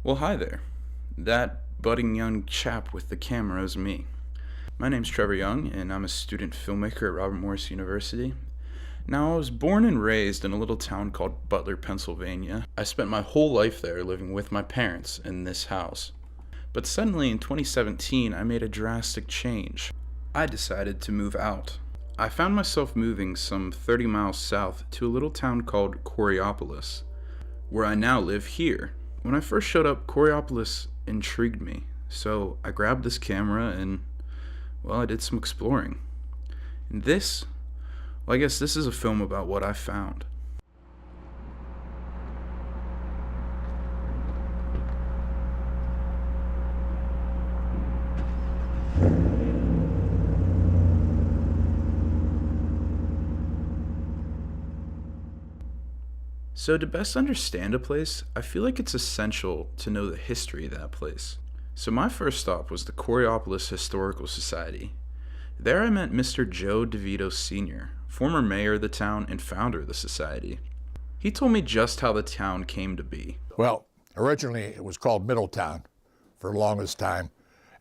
Well, hi there. That budding young chap with the camera is me. My name's Trevor Young, and I'm a student filmmaker at Robert Morris University. Now, I was born and raised in a little town called Butler, Pennsylvania. I spent my whole life there living with my parents in this house. But suddenly in 2017, I made a drastic change. I decided to move out. I found myself moving some 30 miles south to a little town called Coriopolis, where I now live here. When I first showed up, Coriopolis intrigued me, so I grabbed this camera and, well, I did some exploring. And I guess this is a film about what I found. So to best understand a place, I feel like it's essential to know the history of that place. So my first stop was the Coriopolis Historical Society. There I met Mr. Joe DeVito Sr., former mayor of the town and founder of the society. He told me just how the town came to be. Well, originally it was called Middletown for the longest time.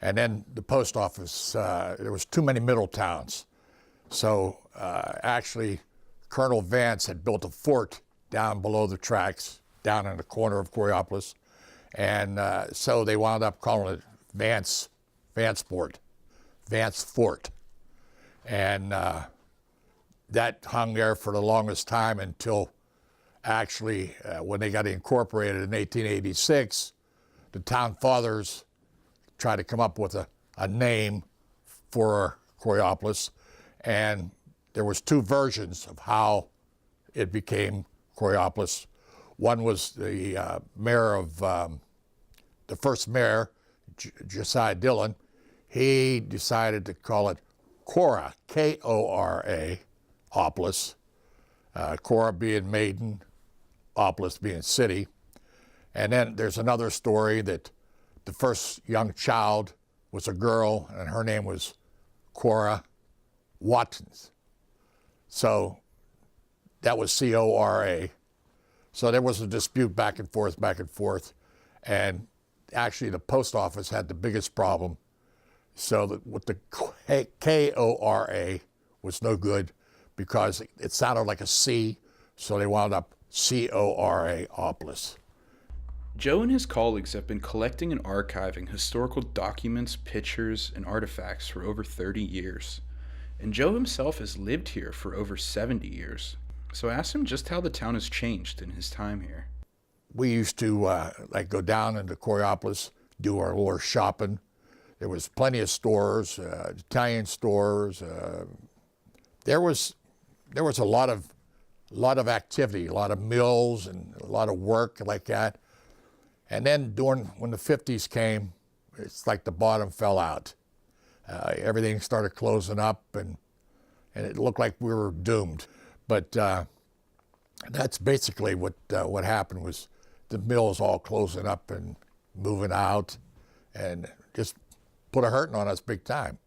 And then the post office, there was too many Middletowns. So actually, Colonel Vance had built a fort down below the tracks, down in the corner of Coriopolis. And so they wound up calling it Vance Fort. And that hung there for the longest time until actually when they got incorporated in 1886, the town fathers tried to come up with a name for Coriopolis. And there was two versions of how it became Coriopolis. One was the mayor of, the first mayor, Josiah Dillon. He decided to call it Cora, K-O-R-A, Opolis. Cora being maiden, Opolis being city. And then there's another story that the first young child was a girl, and her name was Cora Watkins. So that was C-O-R-A. So there was a dispute back and forth. And actually the post office had the biggest problem. So that with the K-O-R-A was no good because it sounded like a C, so they wound up C-O-R-A, Opolis. Joe and his colleagues have been collecting and archiving historical documents, pictures, and artifacts for over 30 years. And Joe himself has lived here for over 70 years. So I asked him just how the town has changed in his time here. We used to go down into Coriopolis, do our little shopping. There was plenty of stores, Italian stores. There was a lot of activity, a lot of mills and a lot of work like that. And then when the 50s came, it's like the bottom fell out. Everything started closing up, and it looked like we were doomed. But that's basically what happened was the mills all closing up and moving out, and just put a hurting on us big time.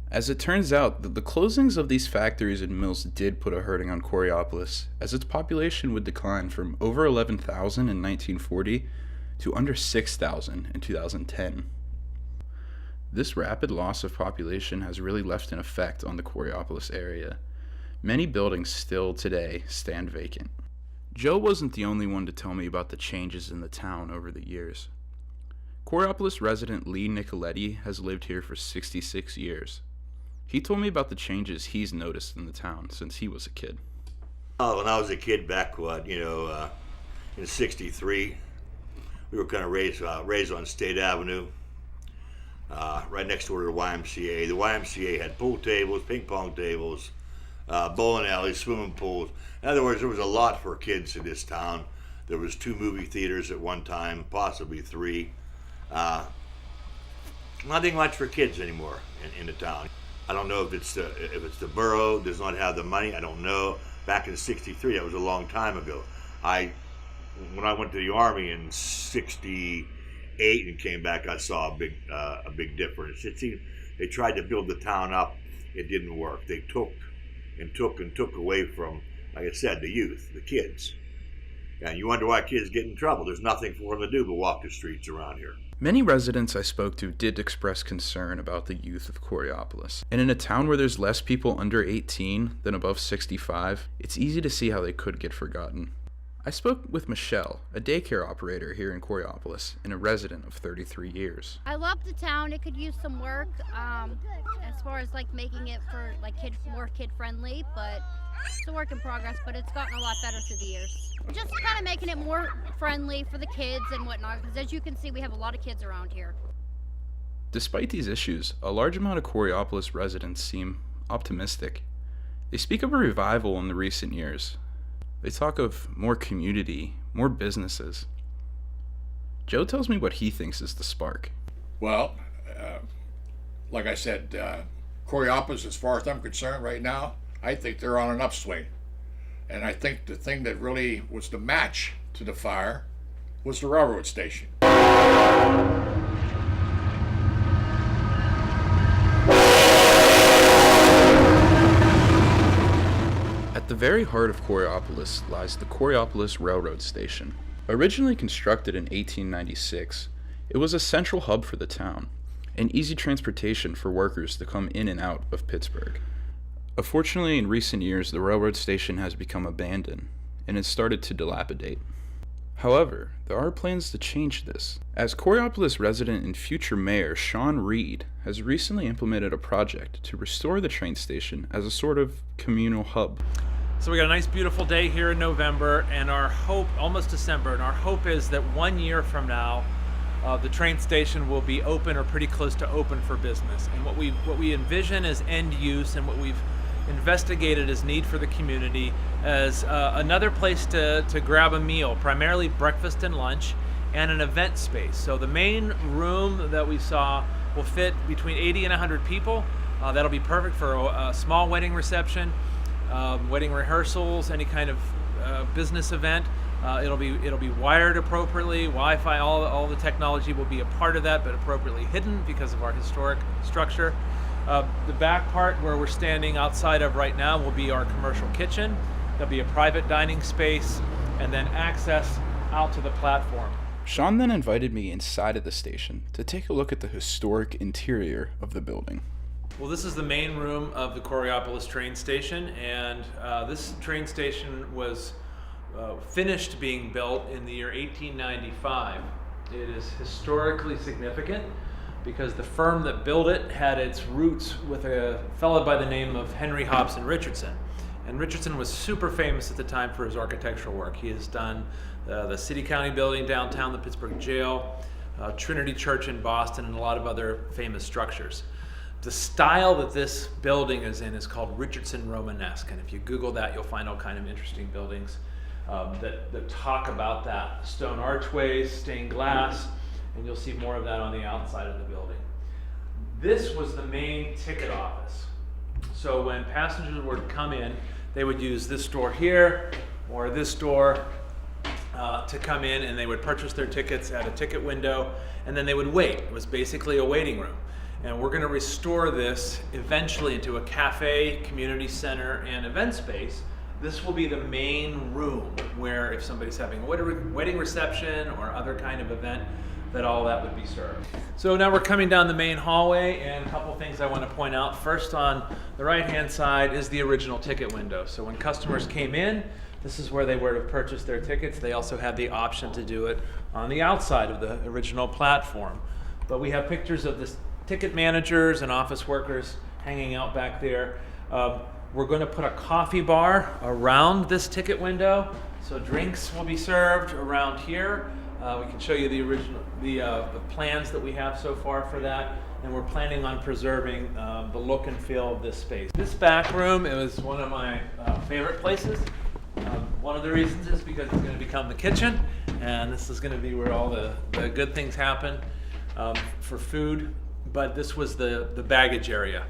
As it turns out, the closings of these factories and mills did put a hurting on Coriopolis, as its population would decline from over 11,000 in 1940 to under 6,000 in 2010. This rapid loss of population has really left an effect on the Coriopolis area. Many buildings still today stand vacant. Joe wasn't the only one to tell me about the changes in the town over the years. Coriopolis resident Lee Nicoletti has lived here for 66 years. He told me about the changes he's noticed in the town since he was a kid. When I was a kid back, in '63, we were kind of raised on State Avenue, right next door to the YMCA. The YMCA had pool tables, ping pong tables, bowling alleys, swimming pools. In other words, there was a lot for kids in this town. There was 2 movie theaters at one time, possibly 3. Nothing much for kids anymore in the town. I don't know if it's the borough does not have the money. I don't know. Back in '63, that was a long time ago. When I went to the Army in '68 and came back, I saw a big difference. It seemed they tried to build the town up. It didn't work. They took away from, like I said, the youth, the kids. And you wonder why kids get in trouble. There's nothing for them to do but walk the streets around here. Many residents I spoke to did express concern about the youth of Coriopolis. And in a town where there's less people under 18 than above 65, it's easy to see how they could get forgotten. I spoke with Michelle, a daycare operator here in Coriopolis and a resident of 33 years. I love the town. It could use some work as far as like making it for like more kid friendly, but it's a work in progress, but it's gotten a lot better through the years. Just kind of making it more friendly for the kids and whatnot, because as you can see, we have a lot of kids around here. Despite these issues, a large amount of Coriopolis residents seem optimistic. They speak of a revival in the recent years. They talk of more community, more businesses. Joe tells me what he thinks is the spark. Well, like I said, Coriopolis, as far as I'm concerned right now, I think they're on an upswing. And I think the thing that really was the match to the fire was the railroad station. At the very heart of Coriopolis lies the Coriopolis Railroad Station. Originally constructed in 1896, it was a central hub for the town, and easy transportation for workers to come in and out of Pittsburgh. Unfortunately, in recent years, the railroad station has become abandoned, and has started to dilapidate. However, there are plans to change this, as Coriopolis resident and future mayor Sean Reed has recently implemented a project to restore the train station as a sort of communal hub. So we got a nice beautiful day here in November, and our hope, almost December, and our hope is that 1 year from now, the train station will be open or pretty close to open for business. And what we envision as end use, and what we've investigated as need for the community, as another place to grab a meal, primarily breakfast and lunch, and an event space. So the main room that we saw will fit between 80 and 100 people. That'll be perfect for a small wedding reception, wedding rehearsals, any kind of business event. It'll be wired appropriately. Wi-Fi, all the technology will be a part of that, but appropriately hidden because of our historic structure. The back part where we're standing outside of right now will be our commercial kitchen. There'll be a private dining space, and then access out to the platform. Sean then invited me inside of the station to take a look at the historic interior of the building. Well, this is the main room of the Coriopolis train station, and this train station was finished being built in the year 1895. It is historically significant because the firm that built it had its roots with a fellow by the name of Henry Hobson Richardson. And Richardson was super famous at the time for his architectural work. He has done the City County Building downtown, the Pittsburgh Jail, Trinity Church in Boston, and a lot of other famous structures. The style that this building is in is called Richardson Romanesque, and if you Google that, you'll find all kind of interesting buildings that talk about that. Stone archways, stained glass, and you'll see more of that on the outside of the building. This was the main ticket office. So when passengers would come in, they would use this door here or this door to come in, and they would purchase their tickets at a ticket window, and then they would wait. It was basically a waiting room. And we're going to restore this eventually into a cafe, community center, and event space. This will be the main room where if somebody's having a wedding reception or other kind of event, that all that would be served. So now we're coming down the main hallway, and a couple things I want to point out. First, on the right-hand side is the original ticket window. So when customers came in, this is where they would have purchased their tickets. They also had the option to do it on the outside of the original platform. But we have pictures of the ticket managers and office workers hanging out back there. We're going to put a coffee bar around this ticket window, so drinks will be served around here. We can show you the plans that we have so far for that, and we're planning on preserving the look and feel of this space. This back room is one of my favorite places. One of the reasons is because it's going to become the kitchen, and this is going to be where all the good things happen for food. But this was the baggage area.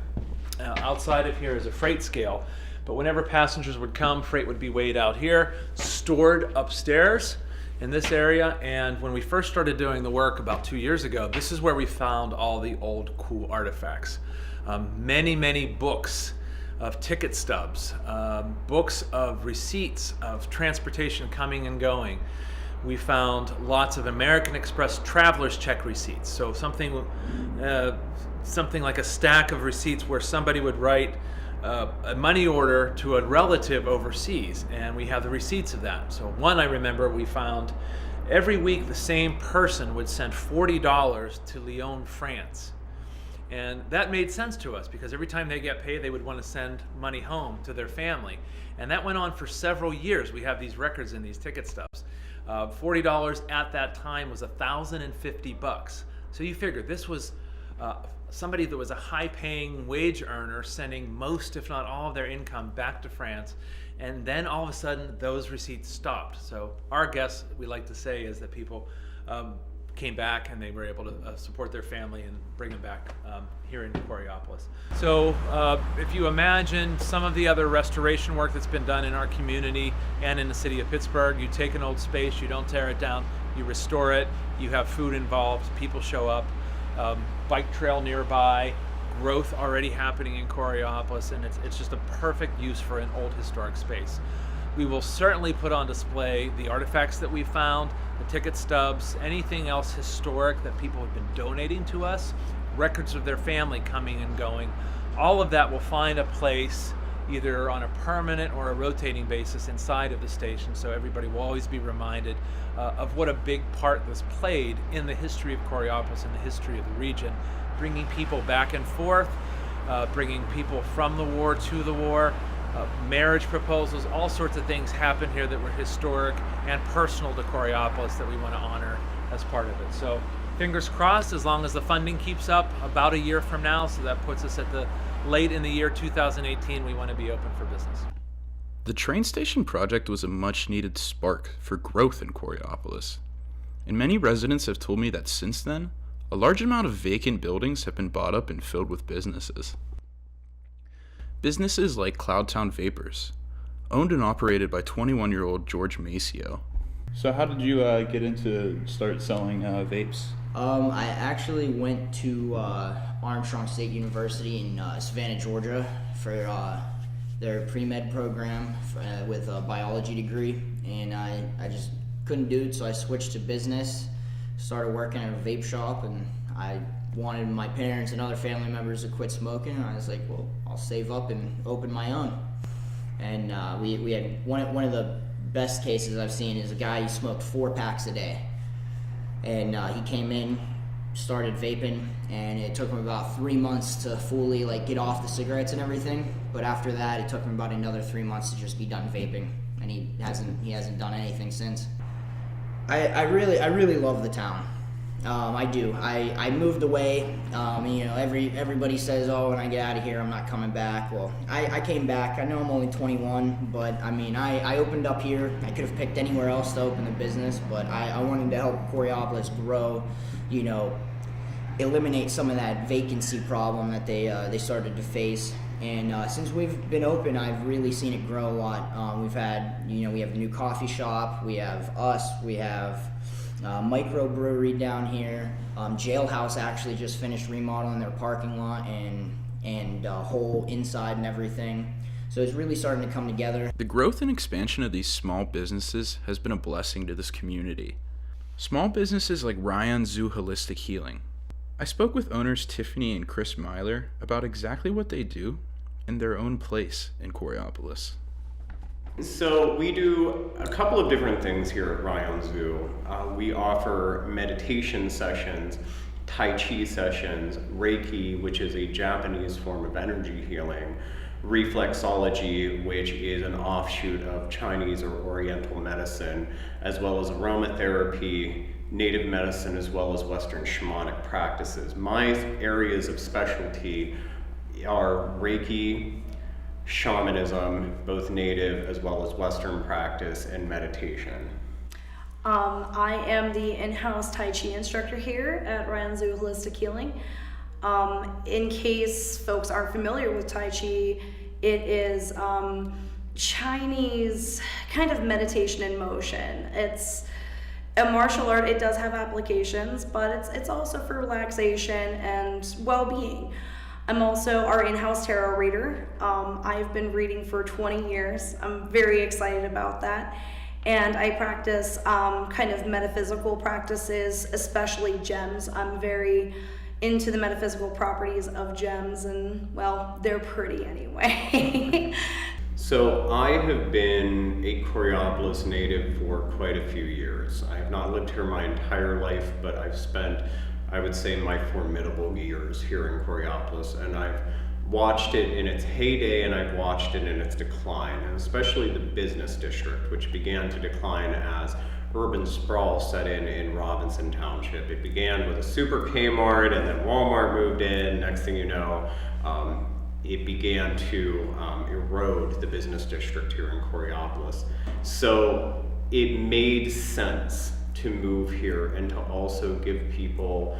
Outside of here is a freight scale, but whenever passengers would come, freight would be weighed out here, stored upstairs in this area. And when we first started doing the work about 2 years ago, this is where we found all the old cool artifacts. Many books of ticket stubs, books of receipts of transportation coming and going. We found lots of American Express traveler's check receipts. So something like a stack of receipts where somebody would write a money order to a relative overseas, and we have the receipts of that. So one I remember we found every week the same person would send $40 to Lyon, France. And that made sense to us because every time they get paid, they would want to send money home to their family. And that went on for several years. We have these records in these ticket stubs. $40 at that time was $1,050. So you figure this was somebody that was a high-paying wage earner sending most, if not all, of their income back to France. And then all of a sudden, those receipts stopped. So our guess, we like to say, is that people came back and they were able to support their family and bring them back here in Coriopolis. So if you imagine some of the other restoration work that's been done in our community and in the city of Pittsburgh, you take an old space, you don't tear it down, you restore it, you have food involved, people show up, bike trail nearby, growth already happening in Coriopolis, and it's just a perfect use for an old historic space. We will certainly put on display the artifacts that we found, the ticket stubs, anything else historic that people have been donating to us, records of their family coming and going. All of that will find a place either on a permanent or a rotating basis inside of the station, so everybody will always be reminded of what a big part this played in the history of Coriopolis and the history of the region, bringing people back and forth, bringing people from the war to the war, marriage proposals, all sorts of things happened here that were historic and personal to Coriopolis that we want to honor as part of it. So fingers crossed, as long as the funding keeps up, about a year from now, so that puts us at the late in the year 2018, we want to be open for business. The train station project was a much-needed spark for growth in Coriopolis, and many residents have told me that since then, a large amount of vacant buildings have been bought up and filled with businesses. Businesses like Cloudtown Vapors, owned and operated by 21-year-old George Maceo. So how did you get into start selling vapes? I actually went to Armstrong State University in Savannah, Georgia for their pre-med program with a biology degree, and I just couldn't do it, so I switched to business, started working at a vape shop, and I wanted my parents and other family members to quit smoking, and I was like, well, I'll save up and open my own. And we had one of the best cases I've seen is a guy who smoked 4 packs a day. And he came in, started vaping, and it took him about 3 months to fully get off the cigarettes and everything. But after that, it took him about another 3 months to just be done vaping, and he hasn't done anything since. I really love the town. I do. I moved away. Everybody says, oh, when I get out of here, I'm not coming back. Well, I came back. I know I'm only 21, but I opened up here. I could have picked anywhere else to open the business, but I wanted to help Coriopolis grow, eliminate some of that vacancy problem that they started to face. And since we've been open, I've really seen it grow a lot. We've had, we have a new coffee shop. We have us. We have microbrewery down here. Jailhouse actually just finished remodeling their parking lot and whole inside and everything. So it's really starting to come together. The growth and expansion of these small businesses has been a blessing to this community. Small businesses like Ryan Zoo Holistic Healing. I spoke with owners Tiffany and Chris Myler about exactly what they do in their own place in Coriopolis. So we do a couple of different things here at Ryan Zoo. We offer meditation sessions, Tai Chi sessions, Reiki, which is a Japanese form of energy healing, reflexology, which is an offshoot of Chinese or Oriental medicine, as well as aromatherapy, native medicine, as well as Western shamanic practices. My areas of specialty are Reiki, shamanism, both native as well as Western practice, and meditation. I am the in-house Tai Chi instructor here at Ryan Zoo Holistic Healing. In case folks aren't familiar with Tai Chi, it is Chinese kind of meditation in motion. It's a martial art. It does have applications, but it's also for relaxation and well-being. I'm also our in-house tarot reader. I've been reading for 20 years. I'm very excited about that. And I practice kind of metaphysical practices, especially gems. I'm very into the metaphysical properties of gems, and well, they're pretty anyway. So I have been a Coraopolis native for quite a few years. I have not lived here my entire life, but I've spent, I would say, my formidable years here in Coraopolis, and I've watched it in its heyday and I've watched it in its decline, and especially the business district, which began to decline as urban sprawl set in Robinson Township. It began with a super Kmart, and then Walmart moved in. Next thing you know, it began to erode the business district here in Coraopolis. So it made sense to move here and to also give people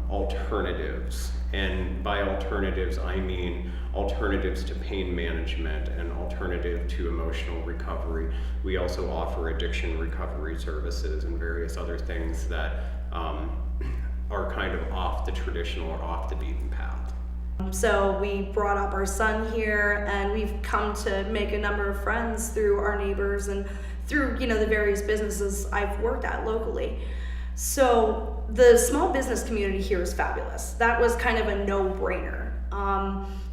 alternatives. And by alternatives, I mean alternatives to pain management and alternative to emotional recovery. We also offer addiction recovery services and various other things that are kind of off the traditional or off the beaten path. So we brought up our son here, and we've come to make a number of friends through our neighbors and through, the various businesses I've worked at locally. So the small business community here is fabulous. That was kind of a no-brainer.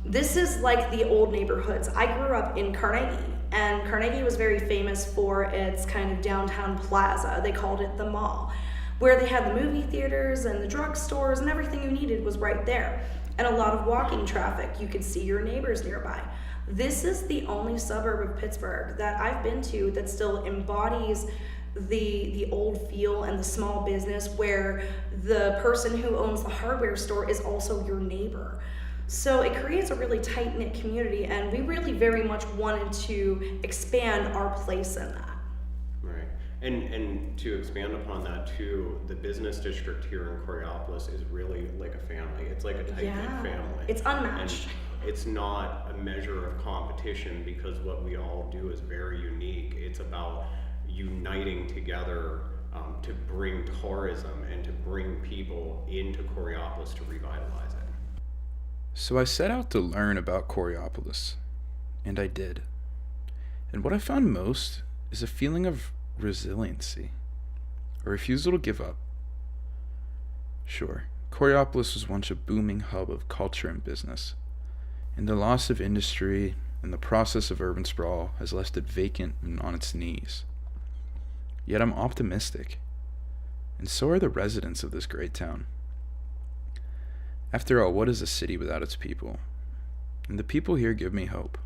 This is like the old neighborhoods. I grew up in Carnegie, and Carnegie was very famous for its kind of downtown plaza. They called it the mall, where they had the movie theaters and the drugstores, and everything you needed was right there. And a lot of walking traffic. You could see your neighbors nearby. This is the only suburb of Pittsburgh that I've been to that still embodies the old feel and the small business, where the person who owns the hardware store is also your neighbor. So it creates a really tight-knit community, and we really very much wanted to expand our place in that. Right. And to expand upon that too, the business district here in Coraopolis is really like a family. It's like a tight-knit family. It's unmatched. And it's not a measure of competition, because what we all do is very unique. It's about uniting together to bring tourism and to bring people into Coraopolis to revitalize it. So I set out to learn about Coraopolis, and I did. And what I found most is a feeling of resiliency, a refusal to give up. Sure, Coraopolis was once a booming hub of culture and business, and the loss of industry and the process of urban sprawl has left it vacant and on its knees. Yet I'm optimistic, and so are the residents of this great town. After all, what is a city without its people? And the people here give me hope.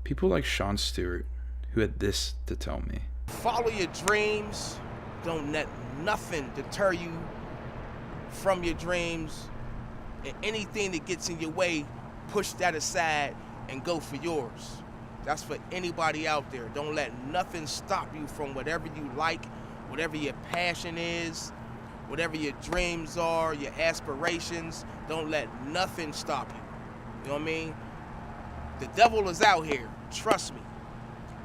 People like Sean Stewart, who had this to tell me. Follow your dreams. Don't let nothing deter you from your dreams. And anything that gets in your way, push that aside and go for yours. That's for anybody out there. Don't let nothing stop you from whatever you like, whatever your passion is, whatever your dreams are, your aspirations. Don't let nothing stop you. You know what I mean? The devil is out here. Trust me.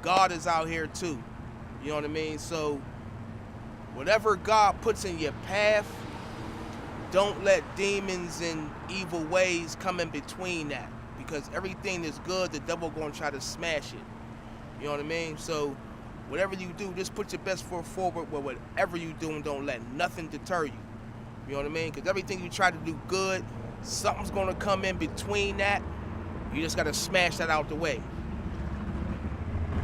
God is out here too. You know what I mean? So whatever God puts in your path, don't let demons and evil ways come in between that. Because everything that's good, the devil gonna try to smash it. You know what I mean? So whatever you do, just put your best foot forward with whatever you do, and don't let nothing deter you. You know what I mean? Because everything you try to do good, something's gonna come in between that. You just gotta smash that out the way.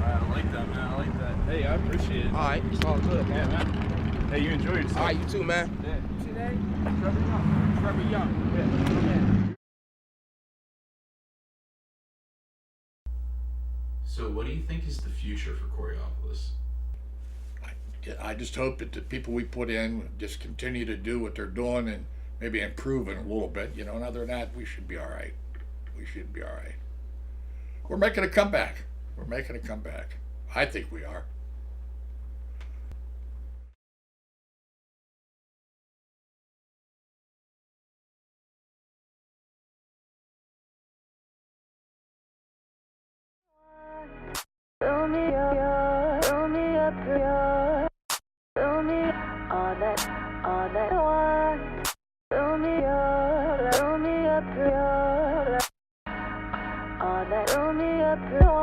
I like that, man. I like that. Hey, I appreciate it. All right, it's all good, man. Yeah, man. Hey, you enjoy yourself. All right, you too, man. Yeah. You see that? Trevor Young. Trevor Young. Yeah. So what do you think is the future for Coraopolis? I just hope that the people we put in just continue to do what they're doing and maybe improve it a little bit, and other than that, we should be all right. We should be all right. We're making a comeback. We're making a comeback. I think we are. Fill me up, fill me up, fill me all that, all that. Fill me up, fill me up, up your